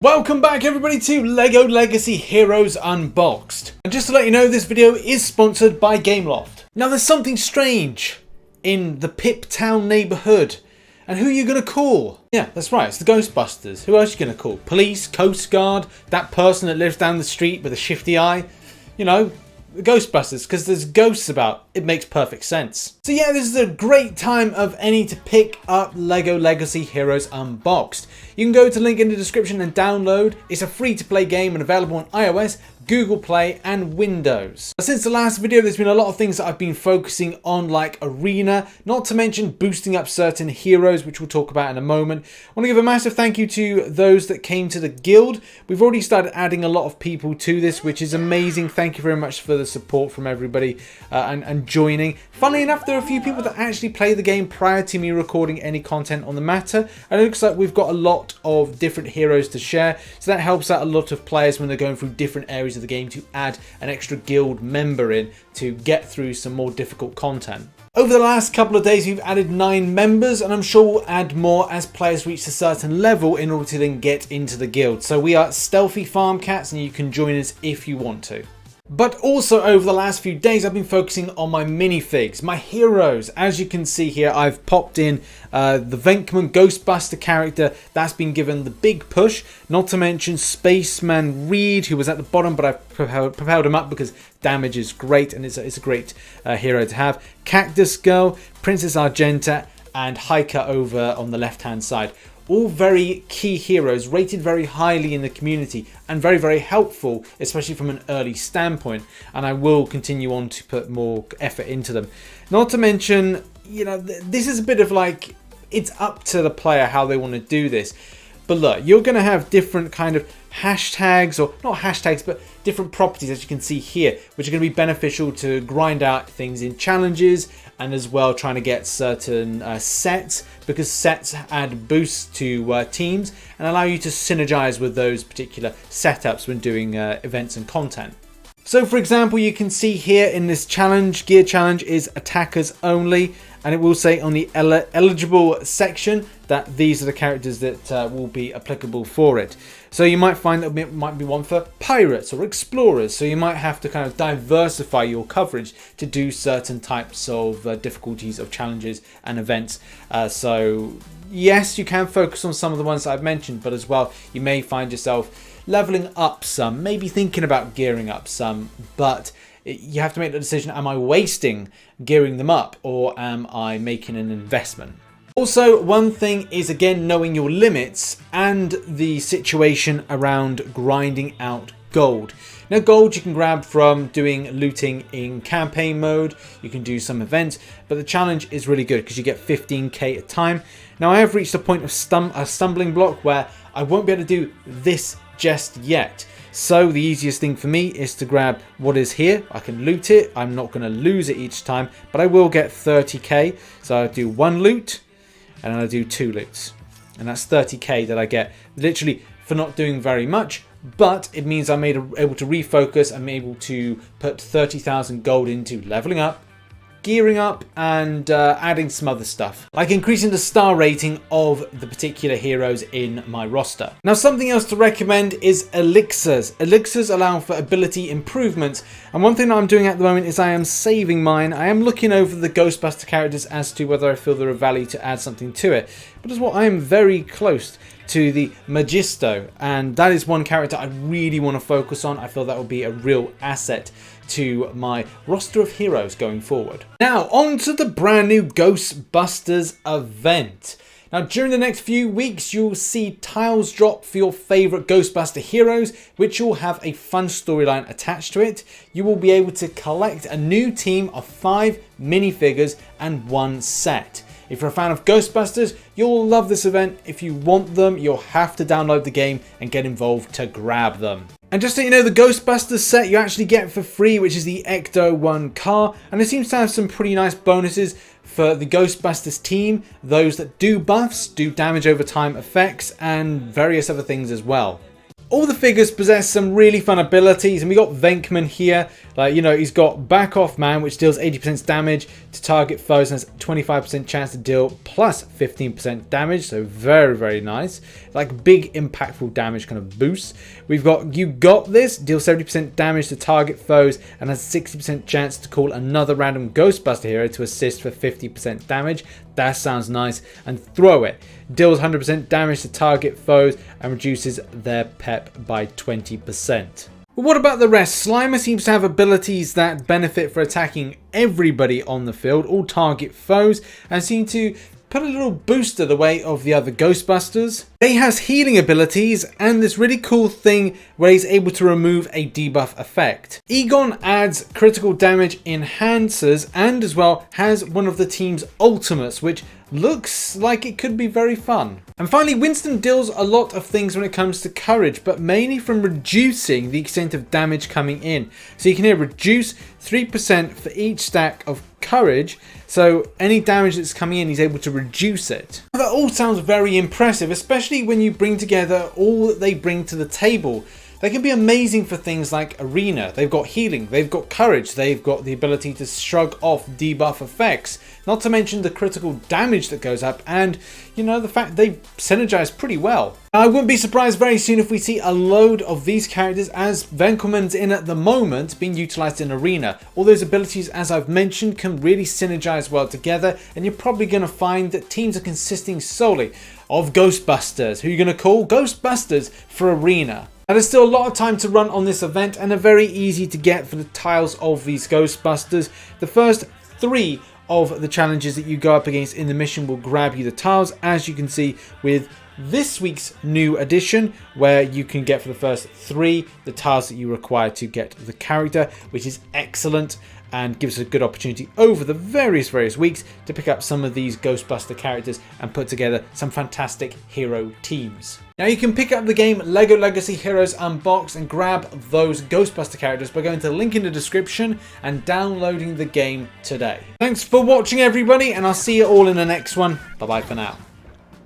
Welcome back everybody to LEGO Legacy Heroes Unboxed. And just to let you know, this video is sponsored by Gameloft. Now there's something strange in the Pip Town neighbourhood. And who are you going to call? Yeah, that's right, it's the Ghostbusters. Who else are you going to call? Police, Coast Guard, that person that lives down the street with a shifty eye? You know, the Ghostbusters, because there's ghosts about. It makes perfect sense. So yeah, this is a great time of any to pick up LEGO Legacy Heroes Unboxed. You can go to the link in the description and download. It's a free-to-play game and available on iOS, Google Play and Windows. Since the last video, there's been a lot of things that I've been focusing on, like Arena, not to mention boosting up certain heroes, which we'll talk about in a moment. I want to give a massive thank you to those that came to the guild. We've already started adding a lot of people to this, which is amazing. Thank you very much for the support from everybody and joining. Funnily enough, there are a few people that actually play the game prior to me recording any content on the matter. And it looks like we've got a lot of different heroes to share, so that helps out a lot of players when they're going through different areas of the game to add an extra guild member in to get through some more difficult content. Over the last couple of days we've added 9 members, and I'm sure we'll add more as players reach a certain level in order to then get into the guild. So we are stealthy farm cats and you can join us if you want to. But also over the last few days I've been focusing on my minifigs, my heroes. As you can see here, I've popped in the Venkman Ghostbuster character. That's been given the big push, not to mention Spaceman Reed, who was at the bottom, but I've propelled him up because damage is great and it's a great hero to have. Cactus Girl, Princess Argenta and Hiker over on the left hand side. All very key heroes, rated very highly in the community and very, very helpful, especially from an early standpoint. And I will continue on to put more effort into them. Not to mention, you know, this is a bit of like, it's up to the player how they want to do this. But look, you're going to have different kind of hashtags, or not hashtags, but different properties, as you can see here, which are going to be beneficial to grind out things in challenges and as well trying to get certain sets, because sets add boosts to teams and allow you to synergize with those particular setups when doing events and content. So for example, you can see here in this challenge, gear challenge is attackers only, and it will say on the eligible section that these are the characters that will be applicable for it. So you might find that it might be one for pirates or explorers, so you might have to kind of diversify your coverage to do certain types of difficulties of challenges and events. So yes, you can focus on some of the ones that I've mentioned, but as well you may find yourself leveling up some, maybe thinking about gearing up some, but you have to make the decision, am I wasting gearing them up or am I making an investment? Also, one thing is, again, knowing your limits and the situation around grinding out gold. Now, gold you can grab from doing looting in campaign mode. You can do some events, but the challenge is really good because you get 15k at a time. Now, I have reached a point of a stumbling block where I won't be able to do this just yet. So the easiest thing for me is to grab what is here. I can loot it. I'm not going to lose it each time, but I will get 30k. So I'll do 1 loot and I'll do 2 loots. And that's 30k that I get literally for not doing very much. But it means I'm able to refocus. I'm able to put 30,000 gold into leveling up, gearing up and adding some other stuff, like increasing the star rating of the particular heroes in my roster. Now, something else to recommend is elixirs. Elixirs allow for ability improvements, and one thing that I'm doing at the moment is I am saving mine. I am looking over the Ghostbuster characters as to whether I feel there are value to add something to it, but as well I am very close to the Magisto, and that is one character I really want to focus on. I feel that will be a real asset to my roster of heroes going forward. Now, on to the brand new Ghostbusters event. Now, during the next few weeks, you'll see tiles drop for your favorite Ghostbuster heroes, which will have a fun storyline attached to it. You will be able to collect a new team of 5 minifigures and 1 set. If you're a fan of Ghostbusters, you'll love this event. If you want them, you'll have to download the game and get involved to grab them. And just so you know, the Ghostbusters set you actually get for free, which is the Ecto-1 car, and it seems to have some pretty nice bonuses for the Ghostbusters team, those that do buffs, do damage over time effects, and various other things as well. All the figures possess some really fun abilities, and we got Venkman here. Like, you know, he's got Back Off Man, which deals 80% damage to target foes and has 25% chance to deal plus 15% damage. So very, very nice. Like big impactful damage kind of boost. We've got You Got This, deals 70% damage to target foes and has 60% chance to call another random Ghostbuster hero to assist for 50% damage. That sounds nice. And Throw It, deals 100% damage to target foes and reduces their pep by 20%. But what about the rest? Slimer seems to have abilities that benefit for attacking everybody on the field, all target foes, and seem to put a little booster the way of the other Ghostbusters. He has healing abilities and this really cool thing where he's able to remove a debuff effect. Egon adds critical damage enhancers and as well has one of the team's ultimates, which looks like it could be very fun. And finally, Winston deals a lot of things when it comes to courage, but mainly from reducing the extent of damage coming in. So you can here reduce 3% for each stack of courage, so any damage that's coming in he's able to reduce it. That all sounds very impressive, especially when you bring together all that they bring to the table. They can be amazing for things like Arena. They've got healing, they've got courage, they've got the ability to shrug off debuff effects, not to mention the critical damage that goes up and, you know, the fact they synergize pretty well. Now, I wouldn't be surprised very soon if we see a load of these characters as Venkelman's in at the moment being utilized in Arena. All those abilities, as I've mentioned, can really synergize well together, and you're probably going to find that teams are consisting solely of Ghostbusters. Who are you going to call? Ghostbusters for Arena. Now, there's still a lot of time to run on this event and are very easy to get for the tiles of these Ghostbusters. The first 3 of the challenges that you go up against in the mission will grab you the tiles, as you can see with this week's new edition, where you can get for the first 3 the tiles that you require to get the character, which is excellent and gives us a good opportunity over the various weeks to pick up some of these Ghostbuster characters and put together some fantastic hero teams. Now you can pick up the game LEGO Legacy Heroes Unboxed and grab those Ghostbuster characters by going to the link in the description and downloading the game today. Thanks for watching everybody, and I'll see you all in the next one. Bye bye for now.